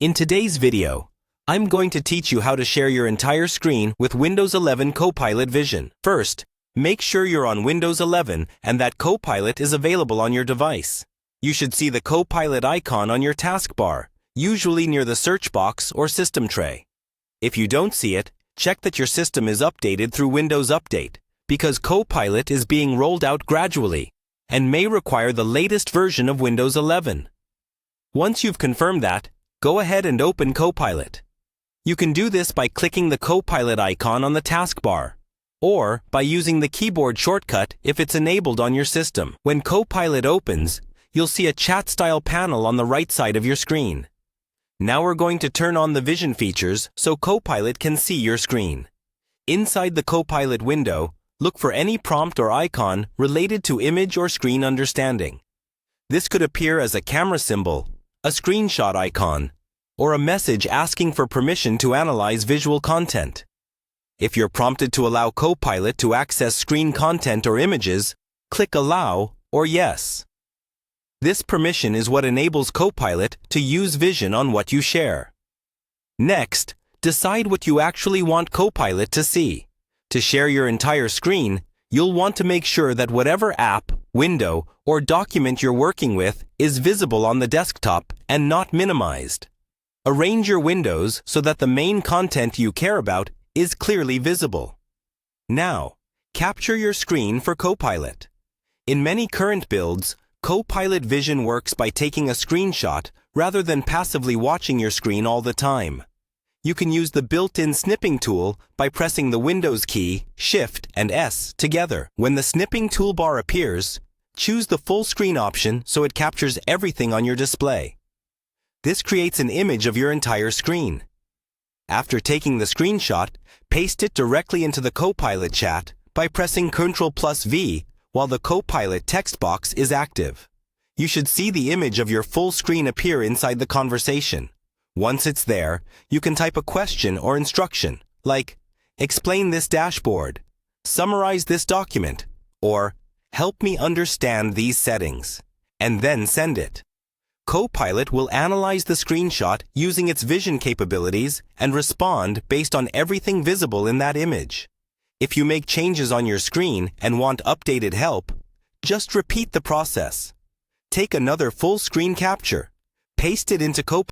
In today's video, I'm going to teach you how to share your entire screen with Windows 11 Copilot Vision. First, make sure you're on Windows 11 and that Copilot is available on your device. You should see the Copilot icon on your taskbar, usually near the search box or system tray. If you don't see it, check that your system is updated through Windows Update, because Copilot is being rolled out gradually and may require the latest version of Windows 11. Once you've confirmed that, go ahead and open Copilot. You can do this by clicking the Copilot icon on the taskbar, or by using the keyboard shortcut if it's enabled on your system. When Copilot opens, you'll see a chat-style panel on the right side of your screen. Now we're going to turn on the vision features so Copilot can see your screen. Inside the Copilot window, look for any prompt or icon related to image or screen understanding. This could appear as a camera symbol, a screenshot icon, or a message asking for permission to analyze visual content. If you're prompted to allow Copilot to access screen content or images, click Allow or Yes. This permission is what enables Copilot to use vision on what you share. Next, decide what you actually want Copilot to see. To share your entire screen, you'll want to make sure that whatever app, window, or document you're working with is visible on the desktop and not minimized. Arrange your windows so that the main content you care about is clearly visible. Now, capture your screen for Copilot. In many current builds, Copilot Vision works by taking a screenshot rather than passively watching your screen all the time. You can use the built-in snipping tool by pressing the Windows key, Shift, and S together. When the snipping toolbar appears, choose the full screen option so it captures everything on your display. This creates an image of your entire screen. After taking the screenshot, paste it directly into the Copilot chat by pressing Ctrl+V while the Copilot text box is active. You should see the image of your full screen appear inside the conversation. Once it's there, you can type a question or instruction, like, explain this dashboard, summarize this document, or help me understand these settings, and then send it. Copilot will analyze the screenshot using its vision capabilities and respond based on everything visible in that image. If you make changes on your screen and want updated help, just repeat the process. Take another full screen capture, paste it into Copilot,